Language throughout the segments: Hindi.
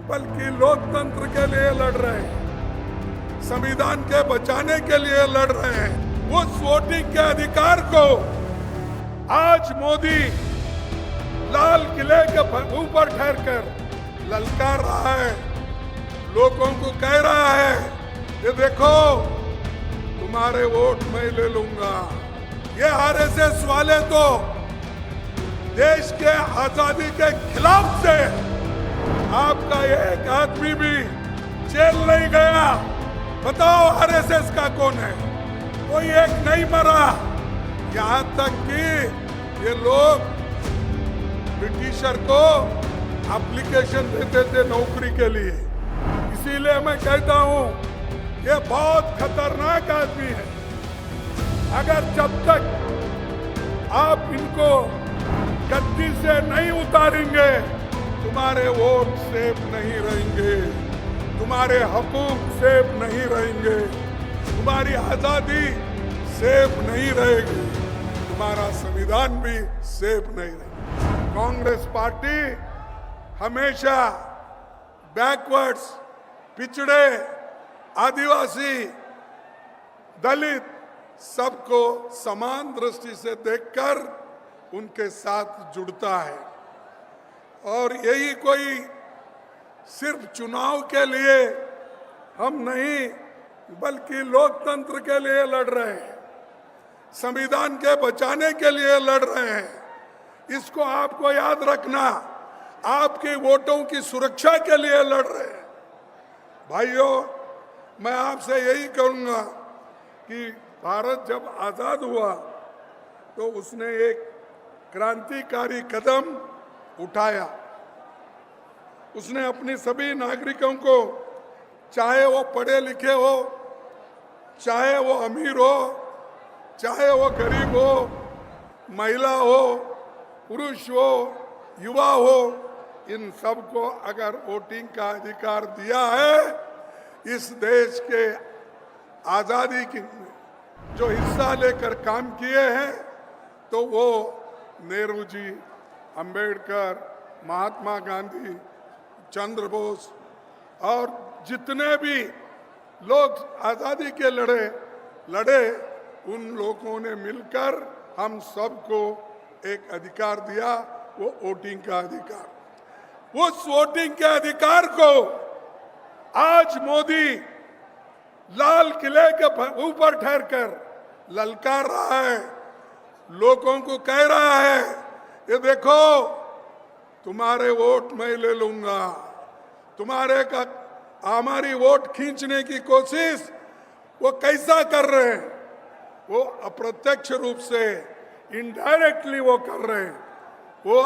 बल्कि लोकतंत्र के लिए लड़ रहे हैं, संविधान के बचाने के लिए लड़ रहे हैं। उस वोटिंग के अधिकार को आज मोदी लाल किले के ऊपर ठहरकर ललकार रहा है, लोगों को कह रहा है कि देखो तुम्हारे वोट मैं ले लूंगा। ये आरएसएस वाले तो देश के आजादी के खिलाफ थे। आपका एक आदमी भी जेल नहीं गया। बताओ आरएसएस का कौन है? कोई एक नहीं मरा। यहाँ तक कि ये लोग ब्रिटिशर को एप्लीकेशन देते थे नौकरी के लिए। इसीलिए मैं कहता हूँ ये बहुत खतरनाक आदमी है। अगर जब तक आप इनको गद्दी से नहीं उतारेंगे, तुम्हारे वोट सेफ नहीं रहेंगे, तुम्हारे हकूक सेफ नहीं रहेंगे, तुम्हारी आजादी सेफ नहीं रहेगी, तुम्हारा संविधान भी सेफ नहीं रहेगा। कांग्रेस पार्टी हमेशा बैकवर्ड्स, पिछड़े, आदिवासी, दलित सबको समान दृष्टि से देखकर उनके साथ जुड़ता है। और यही कोई सिर्फ चुनाव के लिए हम नहीं, बल्कि लोकतंत्र के लिए लड़ रहे हैं, संविधान के बचाने के लिए लड़ रहे हैं। इसको आपको याद रखना। आपके वोटों की सुरक्षा के लिए लड़ रहे हैं। भाइयों, मैं आपसे यही कहूँगा कि भारत जब आज़ाद हुआ तो उसने एक क्रांतिकारी कदम उठाया। उसने अपने सभी नागरिकों को, चाहे वो पढ़े लिखे हो, चाहे वो अमीर हो, चाहे वो गरीब हो, महिला हो, पुरुष हो, युवा हो, इन सबको अगर वोटिंग का अधिकार दिया है। इस देश के आज़ादी की जो हिस्सा लेकर काम किए हैं, तो वो नेहरू जी, अंबेडकर, महात्मा गांधी, चंद्र बोस और जितने भी लोग आज़ादी के लड़े, उन लोगों ने मिलकर हम सबको एक अधिकार दिया, वो वोटिंग का अधिकार। उस वोटिंग के अधिकार को आज मोदी लाल किले के ऊपर ठहरकर ललकार रहा है, लोगों को कह रहा है ये देखो तुम्हारे वोट मैं ले लूंगा। हमारी वोट खींचने की कोशिश वो कैसा कर रहे हैं? वो अप्रत्यक्ष रूप से, इनडायरेक्टली वो कर रहे हैं। वो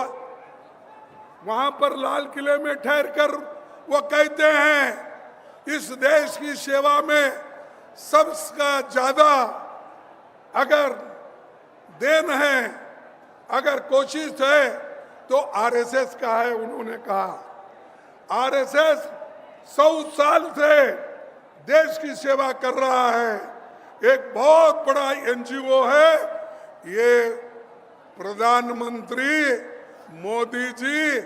वहां पर लाल किले में ठहर कर वो कहते हैं इस देश की सेवा में सबसे ज्यादा अगर देन है, अगर कोशिश है तो आरएसएस का है। उन्होंने कहा आरएसएस 100 साल से देश की सेवा कर रहा है, एक बहुत बड़ा एनजीओ है। ये प्रधानमंत्री मोदी जी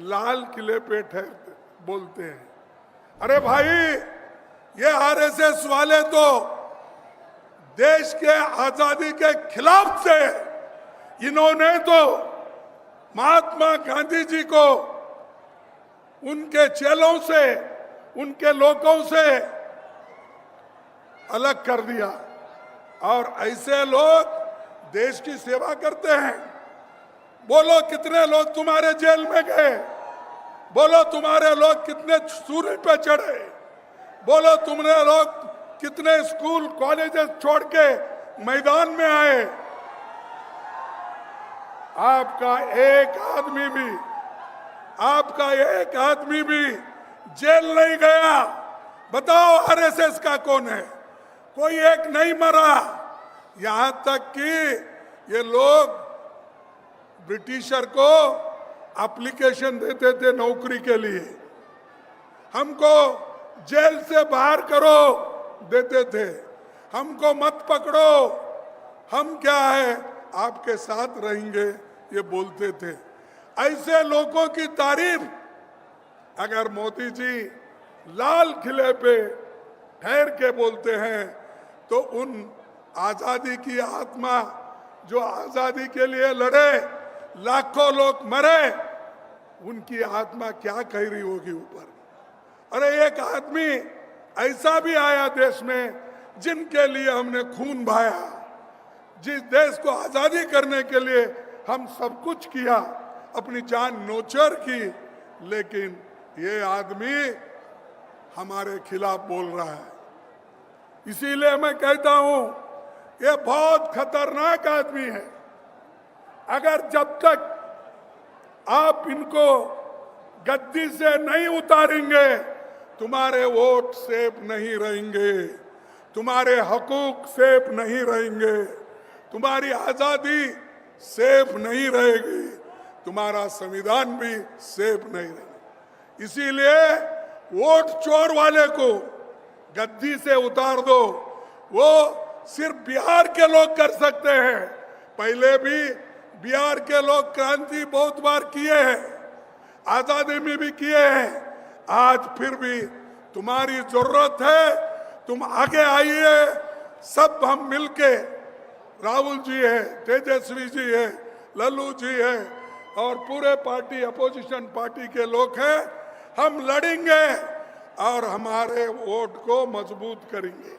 लाल किले पे ठहरते बोलते हैं। अरे भाई, ये आरएसएस वाले तो देश के आजादी के खिलाफ थे। इन्होंने तो महात्मा गांधी जी को उनके चेलों से, उनके लोगों से अलग कर दिया। और ऐसे लोग देश की सेवा करते हैं। बोलो कितने लोग तुम्हारे जेल में गए? बोलो तुम्हारे लोग कितने सूरज पे चढ़े? बोलो तुमने लोग कितने स्कूल कॉलेजेस छोड़ के मैदान में आए? आपका एक आदमी भी जेल नहीं गया। बताओ आरएसएस का कौन है? कोई एक नहीं मरा। यहां तक कि ये लोग ब्रिटिशर को एप्लीकेशन देते थे नौकरी के लिए, हमको जेल से बाहर करो देते थे, हमको मत पकड़ो, हम क्या है आपके साथ रहेंगे, ये बोलते थे। ऐसे लोगों की तारीफ अगर मोदी जी लाल किले पे ठहर के बोलते हैं तो उन आजादी की आत्मा जो आजादी के लिए लड़े, लाखों लोग मरे, उनकी आत्मा क्या कह रही होगी ऊपर। अरे एक आदमी ऐसा भी आया देश में जिनके लिए हमने खून बहाया, जिस देश को आजादी करने के लिए हम सब कुछ किया, अपनी जान नौचर की, लेकिन ये आदमी हमारे खिलाफ बोल रहा है। इसीलिए मैं कहता हूं ये बहुत खतरनाक आदमी है। अगर जब तक आप इनको गद्दी से नहीं उतारेंगे, तुम्हारे वोट सेफ नहीं रहेंगे, तुम्हारे हकूक सेफ नहीं रहेंगे, तुम्हारी आजादी सेफ नहीं रहेगी, तुम्हारा संविधान भी सेफ नहीं रहेगा। इसीलिए वोट चोर वाले को गद्दी से उतार दो। वो सिर्फ बिहार के लोग कर सकते हैं। पहले भी बिहार के लोग क्रांति बहुत बार किए हैं, आजादी में भी किए हैं। आज फिर भी तुम्हारी जरूरत है, तुम आगे आइए। सब हम मिलके, राहुल जी है, तेजस्वी जी है, लल्लू जी है और पूरे पार्टी अपोजिशन पार्टी के लोग हैं, हम लड़ेंगे और हमारे वोट को मजबूत करेंगे।